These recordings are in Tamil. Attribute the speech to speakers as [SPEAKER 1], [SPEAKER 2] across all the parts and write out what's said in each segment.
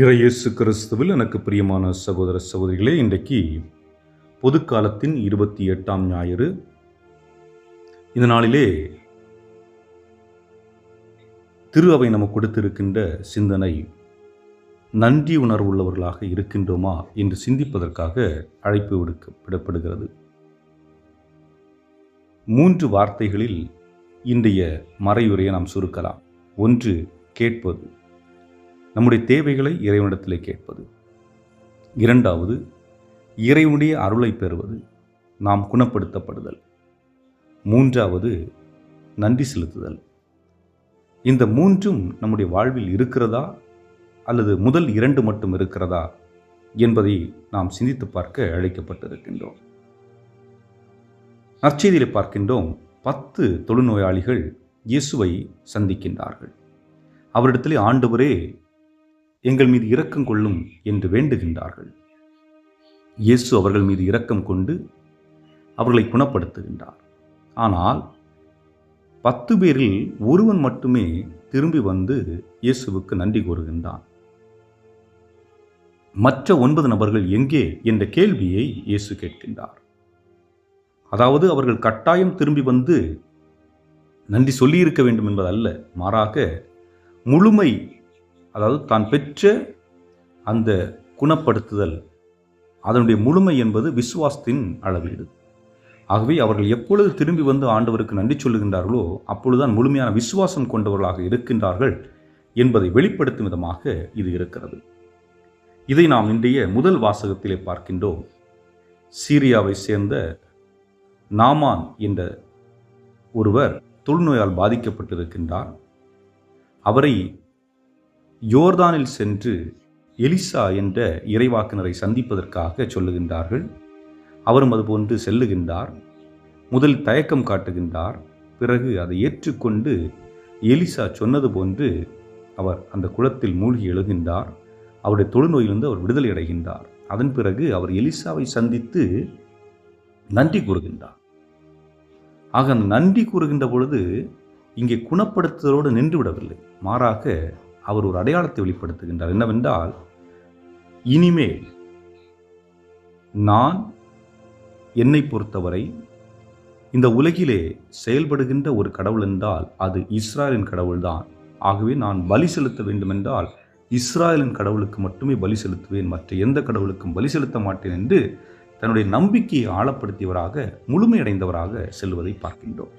[SPEAKER 1] இறையேசு கிறிஸ்துவில் எனக்கு பிரியமான சகோதர சகோதரிகளே, இன்றைக்கு பொதுக்காலத்தின் 28ஆம் ஞாயிறு. இந்த நாளிலே திரு அவை நமக்கு கொடுத்திருக்கின்ற சிந்தனை, நன்றி உணர்வுள்ளவர்களாக இருக்கின்றோமா என்று சிந்திப்பதற்காக அழைப்பு விடப்படுகிறது. 3 வார்த்தைகளில் இன்றைய மறையுரையை நாம் சுருக்கலாம். 1, கேட்பது, நம்முடைய தேவைகளை இறைவனிடத்திலே கேட்பது. 2வது, இறைவனுடைய அருளை பெறுவது, நாம் குணப்படுத்தப்படுதல். 3வது, நன்றி செலுத்துதல். இந்த 3ம் நம்முடைய வாழ்வில் இருக்கிறதா அல்லது முதல் 2 மட்டும் இருக்கிறதா என்பதை நாம் சிந்தித்து பார்க்க அழைக்கப்பட்டிருக்கின்றோம். நற்செய்தியிலே பார்க்கின்றோம், 10 தொழுநோயாளிகள் இயேசுவை சந்திக்கின்றார்கள். அவரிடத்திலே ஆண்டவரே, எங்கள் மீது இரக்கம் கொள்ளும் என்று வேண்டுகின்றார்கள். இயேசு அவர்கள் மீது இரக்கம் கொண்டு அவர்களை குணப்படுத்துகின்றார். ஆனால் 10 பேரில் ஒருவன் மட்டுமே திரும்பி வந்து இயேசுவுக்கு நன்றி கூறுகின்றான். மற்ற 9 நபர்கள் எங்கே என்ற கேள்வியை இயேசு கேட்கின்றார். அதாவது அவர்கள் கட்டாயம் திரும்பி வந்து நன்றி சொல்லியிருக்க வேண்டும் என்பதல்ல, மாறாக முழுமை, அதாவது தான் பெற்ற அந்த குணப்படுத்துதல், அதனுடைய முழுமை என்பது விசுவாசத்தின் அளவீடு. ஆகவே அவர்கள் எப்பொழுது திரும்பி வந்து ஆண்டவருக்கு நன்றி சொல்லுகின்றார்களோ அப்பொழுதுதான் முழுமையான விசுவாசம் கொண்டவர்களாக இருக்கின்றார்கள் என்பதை வெளிப்படுத்தும் விதமாக இது இருக்கிறது. இதை நாம் இன்றைய முதல் வாசகத்திலே பார்க்கின்றோம். சீரியாவை சேர்ந்த நாமான் என்ற ஒருவர் தொழுநோயால் பாதிக்கப்பட்டிருக்கின்றார். அவரை யோர்தானில் சென்று எலிசா என்ற இறைவாக்கினரை சந்திப்பதற்காக சொல்லுகின்றார்கள். அவரும் அதுபோன்று செல்லுகின்றார். முதலில் தயக்கம் காட்டுகின்றார். பிறகு அதை ஏற்றுக்கொண்டு எலிசா சொன்னது போன்று அவர் அந்த குளத்தில் மூழ்கி எழுகின்றார். அவருடைய தொழுநோயிலிருந்து அவர் விடுதலை அடைகின்றார். அதன் பிறகு அவர் எலிசாவை சந்தித்து நன்றி கூறுகின்றார். ஆக அந்த நன்றி கூறுகின்ற பொழுது இங்கே குணப்படுத்துதலோடு நின்று விடவில்லை, மாறாக அவர் ஒரு அடையாளத்தை வெளிப்படுத்துகின்றார். என்னவென்றால், இனிமேல் நான், என்னை பொறுத்தவரை இந்த உலகிலே செயல்படுகின்ற ஒரு கடவுள் என்றால் அது இஸ்ராயலின் கடவுள்தான். ஆகவே நான் பலி செலுத்த வேண்டுமென்றால் இஸ்ராயலின் கடவுளுக்கு மட்டுமே பலி செலுத்துவேன், மற்ற எந்த கடவுளுக்கும் பலி செலுத்த மாட்டேன் என்று தன்னுடைய நம்பிக்கையை ஆழப்படுத்தியவராக, முழுமையடைந்தவராக செல்வதை பார்க்கின்றோம்.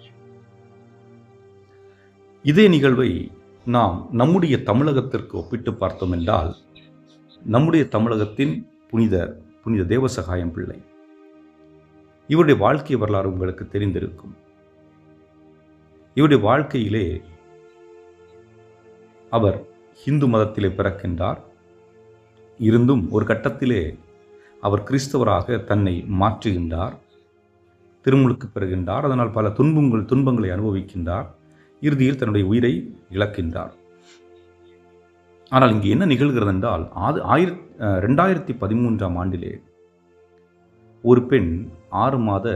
[SPEAKER 1] இதே நிகழ்வை நாம் நம்முடைய தமிழகத்திற்கு ஒப்பிட்டு பார்த்தோம் என்றால், நம்முடைய தமிழகத்தின் புனித தேவசகாயம் பிள்ளை, இவருடைய வாழ்க்கை வரலாறு உங்களுக்கு தெரிந்திருக்கும். இவருடைய வாழ்க்கையிலே அவர் இந்து மதத்திலே பிறக்கின்றார். இருந்தும் ஒரு கட்டத்திலே அவர் கிறிஸ்தவராக தன்னை மாற்றுகின்றார். திருமுழுக்கு பெறுகின்றார். அதனால் பல துன்பங்களை அனுபவிக்கின்றார். இறுதியில் தன்னுடைய உயிரை இழக்கின்றார். ஆனால் இங்கு என்ன நிகழ்கிறது என்றால், 2013ஆம் ஆண்டிலே ஒரு பெண், 6 மாத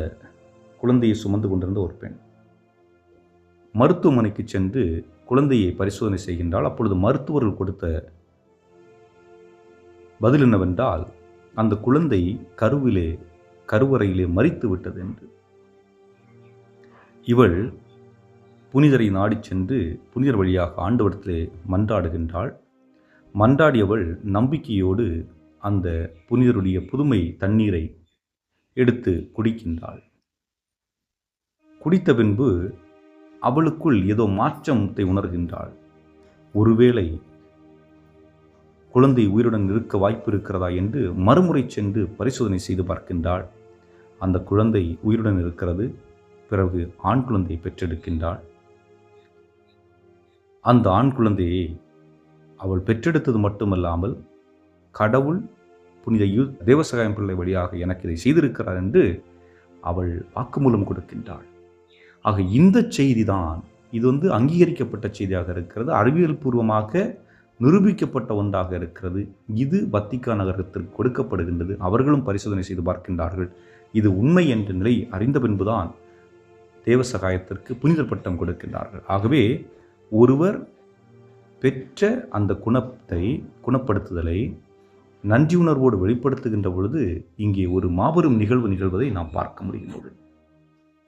[SPEAKER 1] குழந்தையை சுமந்து கொண்டிருந்த ஒரு பெண் மருத்துவமனைக்கு சென்று குழந்தையை பரிசோதனை செய்கின்றாள். அப்பொழுது மருத்துவர்கள் கொடுத்த பதில் என்னவென்றால், அந்த குழந்தை கருவறையிலே மரித்து விட்டது என்று. இவள் புனிதரை நாடி சென்று புனிதர் வழியாக ஆண்டவரிடத்திலே மன்றாடுகின்றாள். மன்றாடியவள் நம்பிக்கையோடு அந்த புனிதருடைய புதுமை தண்ணீரை எடுத்து குடிக்கின்றாள். குடித்த பின்பு அவளுக்குள் ஏதோ மாற்றத்தை உணர்கின்றாள். ஒருவேளை குழந்தை உயிருடன் இருக்க வாய்ப்பு இருக்கிறதா என்று மறுமுறை சென்று பரிசோதனை செய்து பார்க்கின்றாள். அந்த குழந்தை உயிருடன் இருக்கிறது. பிறகு ஆண் குழந்தையை பெற்றெடுக்கின்றாள். அந்த ஆண் குழந்தையை அவள் பெற்றெடுத்தது மட்டுமல்லாமல், கடவுள் புனித தேவசகாயம் பிள்ளை வழியாக எனக்கு இதை செய்திருக்கிறார் என்று அவள் வாக்குமூலம் கொடுக்கின்றாள். ஆக இந்த செய்தி தான், இது அங்கீகரிக்கப்பட்ட செய்தியாக இருக்கிறது, அறிவியல் பூர்வமாக நிரூபிக்கப்பட்ட ஒன்றாக இருக்கிறது. இது வத்திக்கான் நகரத்திற்கு கொடுக்கப்படுகின்றது. அவர்களும் பரிசோதனை செய்து பார்க்கின்றார்கள். இது உண்மை என்ற நிலை அறிந்த பின்புதான் தேவசகாயத்திற்கு புனிதர் பட்டம் கொடுக்கின்றார்கள். ஆகவே ஒருவர் பெற்ற அந்த குணப்படுத்துதலை நன்றி உணர்வோடு வெளிப்படுத்துகின்ற பொழுது இங்கே ஒரு மாபெரும் நிகழ்வு நிகழ்வதை நாம் பார்க்க முடிகிறது.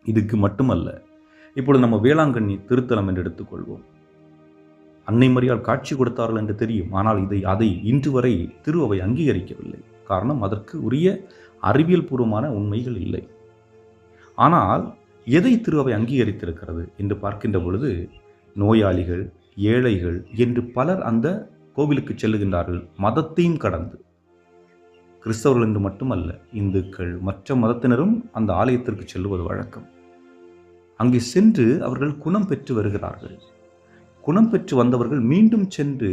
[SPEAKER 1] இதுக்கு மட்டுமல்ல, இப்பொழுது நம்ம வேளாங்கண்ணி திருத்தலம் என்று எடுத்துக்கொள்வோம். அன்னை மரியாள் காட்சி கொடுத்தார்கள் என்று தெரியும். ஆனால் அதை இன்று வரை திரு அவை அங்கீகரிக்கவில்லை. காரணம், அதற்கு உரிய அறிவியல் பூர்வமான உண்மைகள் இல்லை. ஆனால் எதை திரு அவை அங்கீகரித்திருக்கிறது என்று பார்க்கின்ற பொழுது, நோயாளிகள், ஏழைகள் என்று பலர் அந்த கோவிலுக்கு செல்லுகின்றார்கள். மதத்தையும் கடந்து, கிறிஸ்தவர்கள் என்று மட்டுமல்ல, இந்துக்கள், மற்ற மதத்தினரும் அந்த ஆலயத்திற்கு செல்லுவது வழக்கம். அங்கே சென்று அவர்கள் குணம் பெற்று வருகிறார்கள். குணம் பெற்று வந்தவர்கள் மீண்டும் சென்று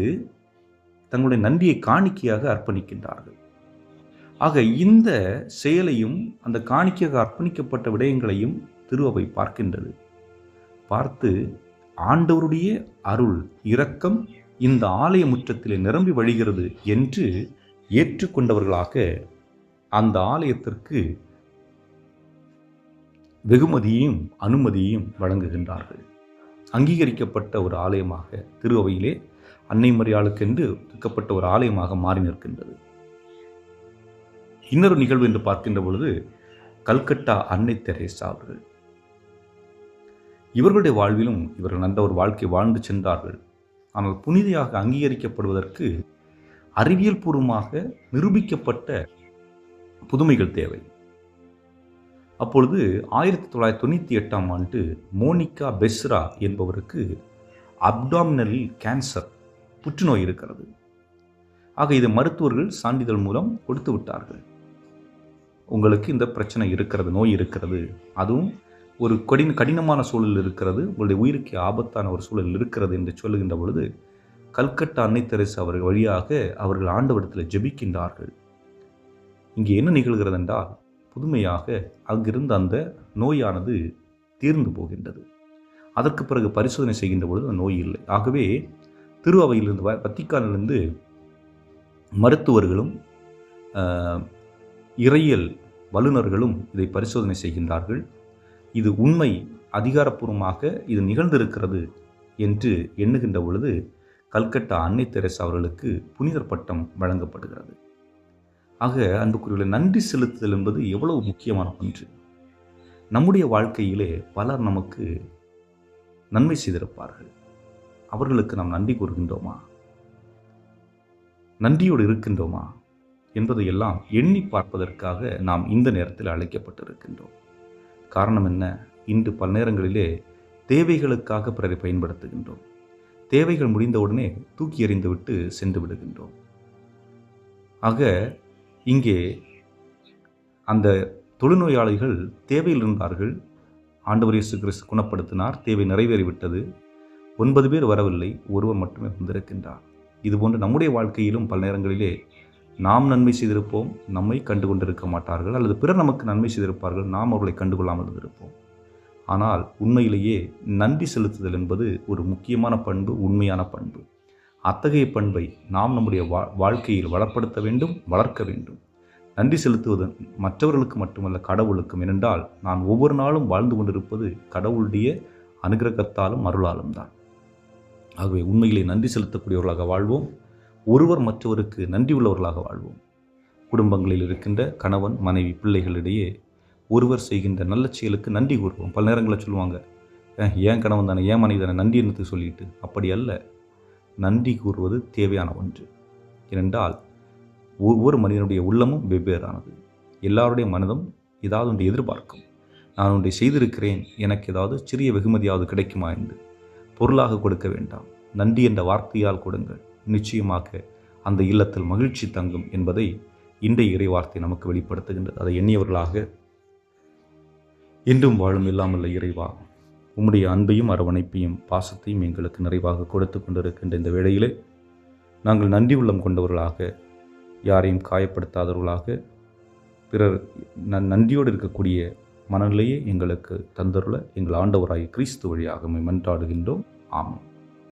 [SPEAKER 1] தங்களுடைய நன்றியை காணிக்கையாக அர்ப்பணிக்கின்றார்கள். ஆக இந்த செயலையும் அந்த காணிக்கையாக அர்ப்பணிக்கப்பட்ட விடயங்களையும் திரு அவை பார்க்கின்றது. பார்த்து ஆண்டவருடைய அருள் இரக்கம் இந்த ஆலய முற்றத்திலே நிரம்பி வழிகிறது என்று ஏற்றுக்கொண்டவர்களாக அந்த ஆலயத்திற்கு வெகுமதியையும் அனுமதியையும் வழங்குகின்றார்கள். அங்கீகரிக்கப்பட்ட ஒரு ஆலயமாக திரு அவையிலே அன்னை மரியாளுக்கென்று ஒதுக்கப்பட்ட ஒரு ஆலயமாக மாறி நிற்கின்றது. இன்னொரு நிகழ்வு என்று பார்க்கின்ற பொழுது, கல்கட்டா அன்னை தெரேசா அவர்கள், இவர்களுடைய வாழ்விலும் இவர்கள் நல்ல ஒரு வாழ்க்கை வாழ்ந்து சென்றார்கள். ஆனால் புனிதையாக அங்கீகரிக்கப்படுவதற்கு அறிவியல் பூர்வமாக நிரூபிக்கப்பட்ட புதுமைகள் தேவை. அப்பொழுது 1998ஆம் ஆண்டு மோனிகா பெஸ்ரா என்பவருக்கு அப்டாமினல் கேன்சர், புற்றுநோய் இருக்கிறது. ஆக இதை மருத்துவர்கள் சான்றிதழ் மூலம் கொடுத்து விட்டார்கள். உங்களுக்கு இந்த பிரச்சனை இருக்கிறது, நோய் இருக்கிறது, அதுவும் ஒரு கடினமான சூழல் இருக்கிறது, உங்களுடைய உயிருக்கு ஆபத்தான ஒரு சூழல் இருக்கிறது என்று சொல்லுகின்ற பொழுது, கல்கட்டா அன்னை தெரேசா அவர்கள் வழியாக அவர்கள் ஆண்டவரிடத்தில் ஜெபிக்கின்றார்கள். இங்கே என்ன நிகழ்கிறது என்றால், புதுமையாக அங்கிருந்து அந்த நோயானது தீர்ந்து போகின்றது. அதற்கு பிறகு பரிசோதனை செய்கின்ற பொழுது அந்த நோய் இல்லை. ஆகவே திரு அவையிலிருந்து, வத்திக்கானிலிருந்து மருத்துவர்களும் இறையியல் வல்லுநர்களும் இதை பரிசோதனை செய்கின்றார்கள். இது உண்மை, அதிகாரப்பூர்வமாக இது நிகழ்ந்திருக்கிறது என்று எண்ணுகின்ற பொழுது கல்கட்டா அன்னை தெரேசா அவர்களுக்கு புனிதர் பட்டம் வழங்கப்படுகிறது. ஆக அன்புக்குரிய நன்றி செலுத்துதல் என்பது எவ்வளவு முக்கியமான ஒன்று. நம்முடைய வாழ்க்கையிலே பலர் நமக்கு நன்மை செய்திருப்பார்கள். அவர்களுக்கு நாம் நன்றி கூறுகின்றோமா, நன்றியோடு இருக்கின்றோமா என்பதையெல்லாம் எண்ணி பார்ப்பதற்காக நாம் இந்த நேரத்தில் அழைக்கப்பட்டிருக்கின்றோம். காரணம் என்ன? இன்று பல நேரங்களிலே தேவைகளுக்காக பிறரை பயன்படுத்துகின்றோம். தேவைகள் முடிந்தவுடனே தூக்கி எறிந்துவிட்டு சென்று விடுகின்றோம். ஆக இங்கே அந்த தொழுநோயாளிகள் தேவையில் இருந்தார்கள். ஆண்டவர் இயேசு கிறிஸ்து குணப்படுத்தினார், தேவை நிறைவேறிவிட்டது. 9 பேர் வரவில்லை, ஒருவர் மட்டுமே வந்திருக்கின்றார். இதுபோன்று நம்முடைய வாழ்க்கையிலும் பல நேரங்களிலே நாம் நன்மை செய்திருப்போம், நம்மை கண்டு கொண்டிருக்க மாட்டார்கள், அல்லது பிறர் நமக்கு நன்மை செய்திருப்பார்கள், நாம் அவர்களை கண்டுகொள்ளாமல் இருந்திருப்போம். ஆனால் உண்மையிலேயே நன்றி செலுத்துதல் என்பது ஒரு முக்கியமான பண்பு, உண்மையான பண்பு. அத்தகைய பண்பை நாம் நம்முடைய வாழ்க்கையில் வளப்படுத்த வேண்டும், வளர்க்க வேண்டும். நன்றி செலுத்துவது மற்றவர்களுக்கு மட்டுமல்ல, கடவுளுக்கும். ஏனென்றால் நான் ஒவ்வொரு நாளும் வாழ்ந்து கொண்டிருப்பது கடவுளுடைய அனுகிரகத்தாலும் அருளாலும் தான். ஆகவே உண்மையிலே நன்றி செலுத்தக்கூடியவர்களாக வாழ்வோம். ஒருவர் மற்றவருக்கு நன்றி உள்ளவர்களாக வாழ்வோம். குடும்பங்களில் இருக்கின்ற கணவன், மனைவி, பிள்ளைகளிடையே ஒருவர் செய்கின்ற நல்ல செயலுக்கு நன்றி கூறுவோம். பல நேரங்களில் சொல்லுவாங்க, ஏன் கணவன் தானே, ஏன் மனைவி தானே, நன்றி என்னத்து சொல்லிட்டு. அப்படி அல்ல. நன்றி கூறுவது தேவையான ஒன்று. ஏனென்றால் ஒவ்வொரு மனிதனுடைய உள்ளமும் வெவ்வேறானது. எல்லாருடைய மனதும் ஏதாவது ஒன்று எதிர்பார்க்கும். நான் ஒன்றை செய்திருக்கிறேன், எனக்கு ஏதாவது சிறிய வெகுமதியாவது கிடைக்குமா என்று. பொருளாக கொடுக்க வேண்டாம், நன்றி என்ற வார்த்தையால் கொடுங்கள். நிச்சயமாக அந்த இல்லத்தில் மகிழ்ச்சி தங்கும் என்பதை இன்றைய இறை வார்த்தை நமக்கு வெளிப்படுத்துகின்றது. அதை எண்ணியவர்களாக என்றும் வாழும் இல்லாமல்ல இறைவா, உம்முடைய அன்பையும் அரவணைப்பையும் பாசத்தையும் எங்களுக்கு நிறைவாக கொடுத்து கொண்டிருக்கின்ற இந்த வேளையிலே நாங்கள் நன்றி உள்ளம் கொண்டவர்களாக, யாரையும் காயப்படுத்தாதவர்களாக, பிறர் நன்றியோடு இருக்கக்கூடிய மனநிலையை எங்களுக்கு தந்தருள எங்கள் ஆண்டவராகிய கிறிஸ்து வழியாக மன்றாடுகின்றோம். ஆமென்.